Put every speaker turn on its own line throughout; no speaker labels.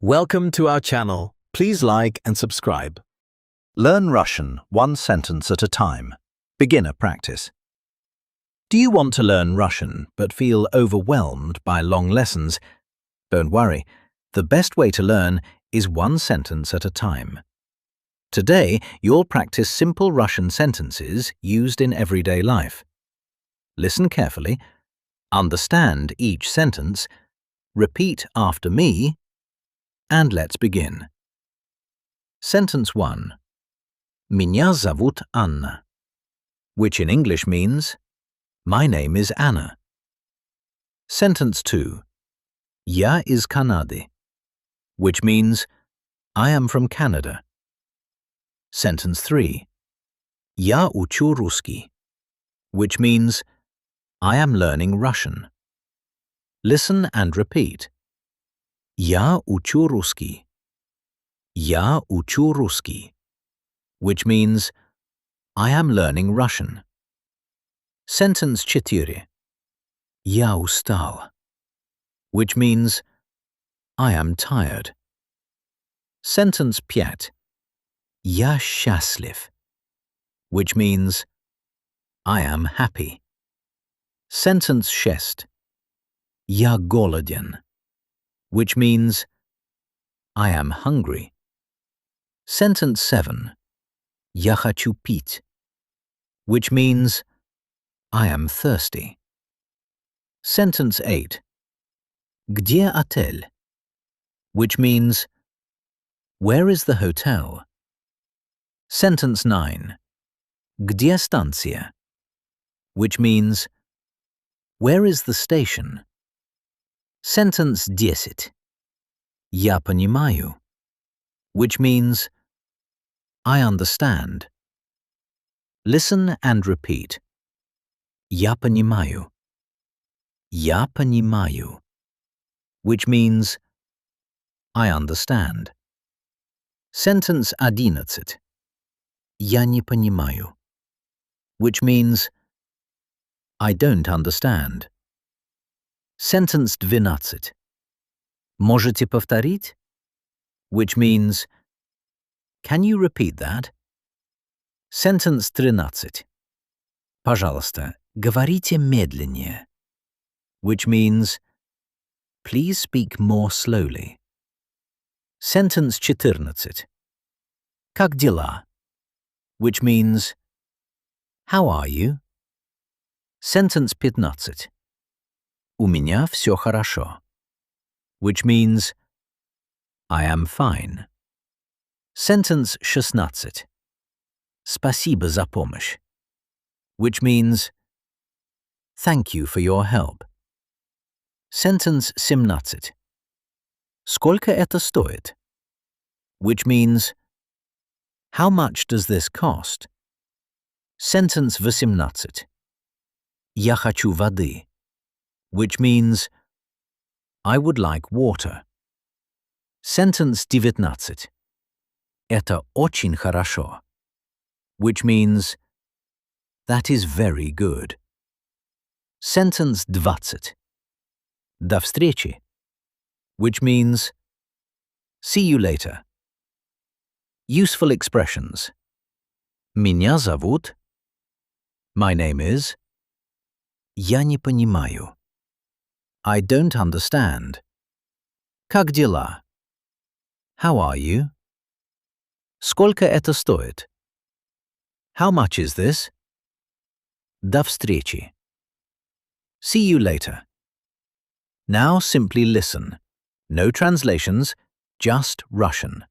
Welcome to our channel. Please like and subscribe.
Learn Russian one sentence at a time. Beginner practice. Do you want to learn Russian but feel overwhelmed by long lessons? Don't worry. The best way to learn is one sentence at a time. Today, you'll practice simple Russian sentences used in everyday life. Listen carefully, understand each sentence, repeat after me, and let's begin. Sentence 1. Меня зовут Анна, which in English means, my name is Anna. Sentence 2. Я из Канады, which means, I am from Canada. Sentence 3. Я учу русский, which means, I am learning Russian. Listen and repeat. Я учу русский. Я учу русский, which means, I am learning Russian. Sentence 4. Я устал, which means, I am tired. Sentence 5. Я счастлив, which means, I am happy. Sentence 6. Я голоден, which means, I am hungry. Sentence 7. Я хочу пить, which means, I am thirsty. Sentence 8. Где отель, which means, where is the hotel? Sentence 9. Где станция, which means, where is the station? Sentence 10. Я понимаю, which means, I understand. Listen and repeat. Я понимаю. Я понимаю, which means, I understand. Sentence 11. Я не понимаю, which means, I don't understand. Sentence 12. Можете повторить? Which means, can you repeat that? Sentence 13. Пожалуйста, говорите медленнее, which means, please speak more slowly. Sentence 14. Как дела? Which means, how are you? Sentence 15. У меня все хорошо, which means, I am fine. Sentence 16. Спасибо за помощь, which means, thank you for your help. Sentence 17. Сколько это стоит? Which means, how much does this cost? Sentence 18. Я хочу воды, which means, I would like water. Sentence 19. Это очень хорошо, which means, that is very good. Sentence 20. До встречи, which means, see you later. Useful expressions. Меня зовут. My name is. Я не понимаю. I don't understand. Как дела? How are you? Сколько это стоит? How much is this? До встречи. See you later. Now simply listen. No translations, just Russian.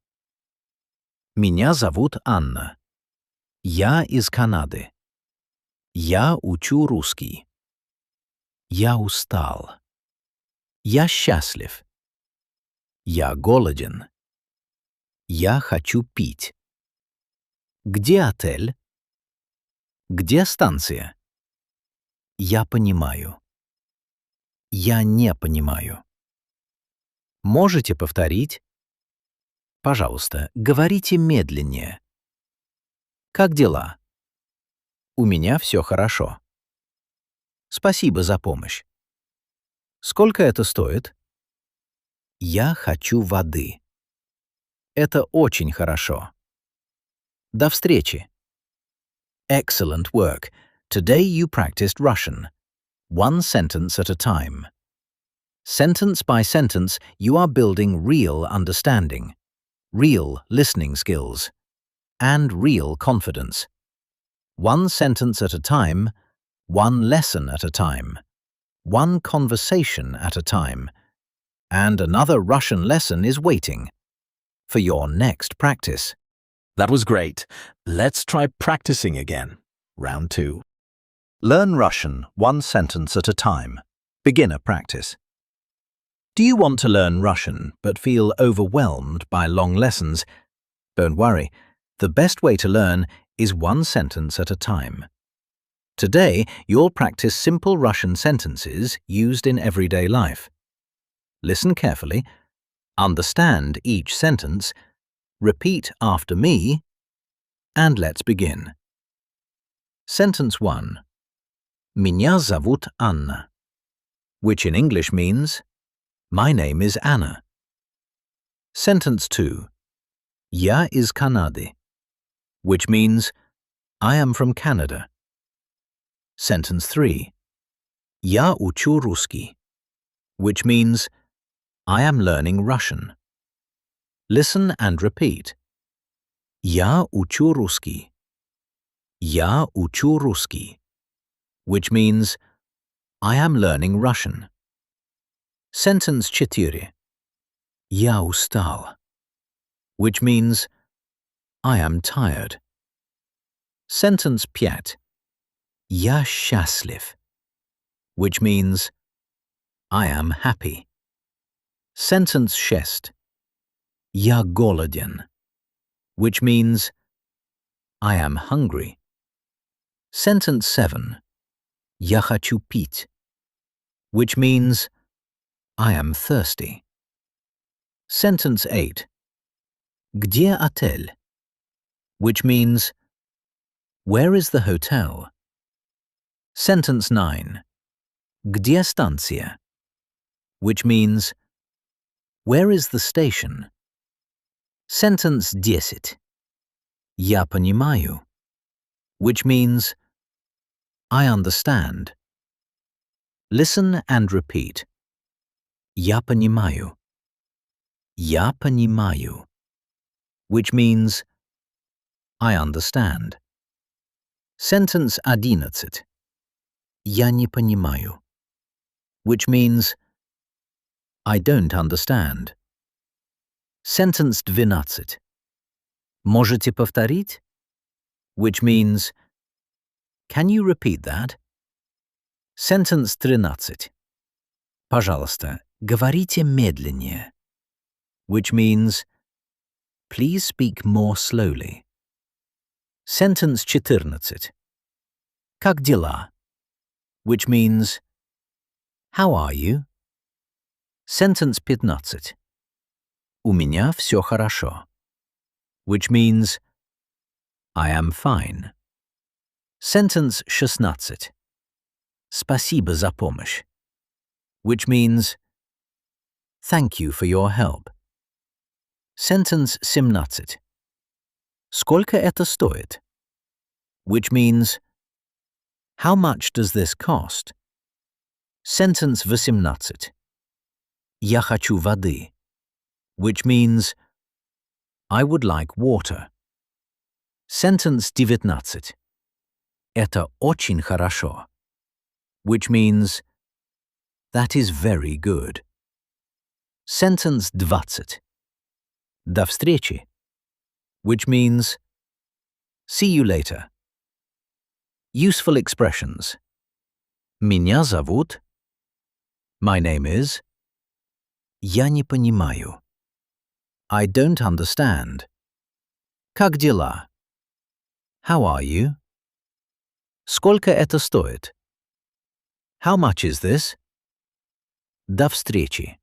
Меня зовут Анна. Я из Канады. Я учу русский. Я устал. Я счастлив. Я голоден. Я хочу пить. Где отель? Где станция? Я понимаю. Я не понимаю. Можете повторить? Пожалуйста, говорите медленнее. Как дела? У меня все хорошо. Спасибо за помощь. Сколько это стоит? Я хочу воды. Это очень хорошо. До встречи. Excellent work. Today you practiced Russian. One sentence at a time. Sentence by sentence, you are building real understanding, real listening skills, and real confidence. One sentence at a time, one lesson at a time, one conversation at a time, and another Russian lesson is waiting for your next practice.
That was great. Let's try practicing again. Round 2.
Learn Russian one sentence at a time. Beginner practice. Do you want to learn Russian but feel overwhelmed by long lessons? Don't worry. The best way to learn is one sentence at a time. Today, you'll practice simple Russian sentences used in everyday life. Listen carefully, understand each sentence, repeat after me, and let's begin. Sentence 1. Меня зовут Анна, which in English means, my name is Anna. Sentence 2. Я из Канады, which means, I am from Canada. Sentence 3. Я учу русский, which means, I am learning Russian. Listen and repeat. Я учу русский. Я учу русский, which means, I am learning Russian. Sentence 4. Я устал, which means, I am tired. Sentence 5. Я счастлив, which means, I am happy. Sentence 6. Я голоден, which means, I am hungry. Sentence 7. Я хочу пить, which means, I am thirsty. Sentence 8. Где отель, which means, where is the hotel? Sentence 9. Где станция, which means, where is the station? Sentence 10. Я понимаю, which means, I understand. Listen and repeat. Я понимаю. Я понимаю, which means, I understand. Sentence 11. Я не понимаю, which means, I don't understand. Sentence 12. Можете повторить? Which means, can you repeat that? Sentence 13. Пожалуйста, говорите медленнее, which means, please speak more slowly. Sentence 14. Как дела? Which means, how are you? Sentence 15. У меня все хорошо, which means, I am fine. Sentence 16. Спасибо за помощь, which means, thank you for your help. Sentence 17. Сколько это стоит? Which means, how much does this cost? Sentence 18. Я хочу воды, which means, I would like water. Sentence 19. Это очень хорошо, which means, that is very good. Sentence 20. До встречи, which means, see you later. Useful expressions. Меня зовут. My name is. Я не понимаю. I don't understand. Как дела? How are you? Сколько это стоит? How much is this? До встречи.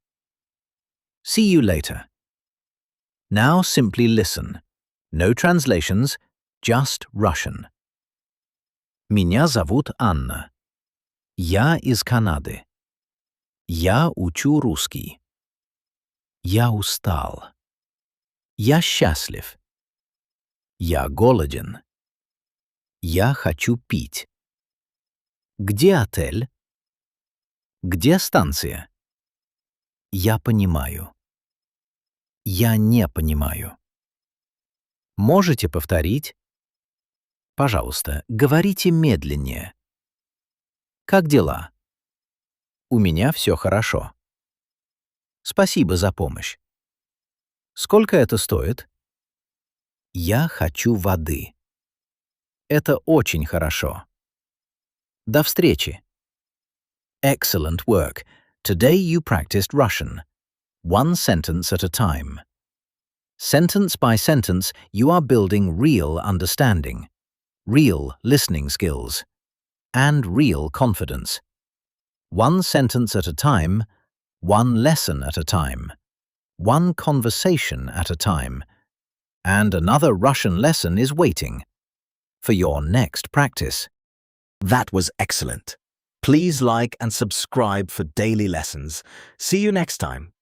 See you later. Now simply listen. No translations, just Russian. Меня зовут Анна. Я из Канады. Я учу русский. Я устал. Я счастлив. Я голоден. Я хочу пить. Где отель? Где станция? Я понимаю. Я не понимаю. Можете повторить? Пожалуйста, говорите медленнее. Как дела? У меня все хорошо. Спасибо за помощь. Сколько это стоит? Я хочу воды. Это очень хорошо. До встречи. Excellent work. Today you practiced Russian. One sentence at a time. Sentence by sentence, you are building real understanding, real listening skills, and real confidence. One sentence at a time, one lesson at a time, one conversation at a time, and another Russian lesson is waiting for your next practice.
That was excellent. Please like and subscribe for daily lessons. See you next time.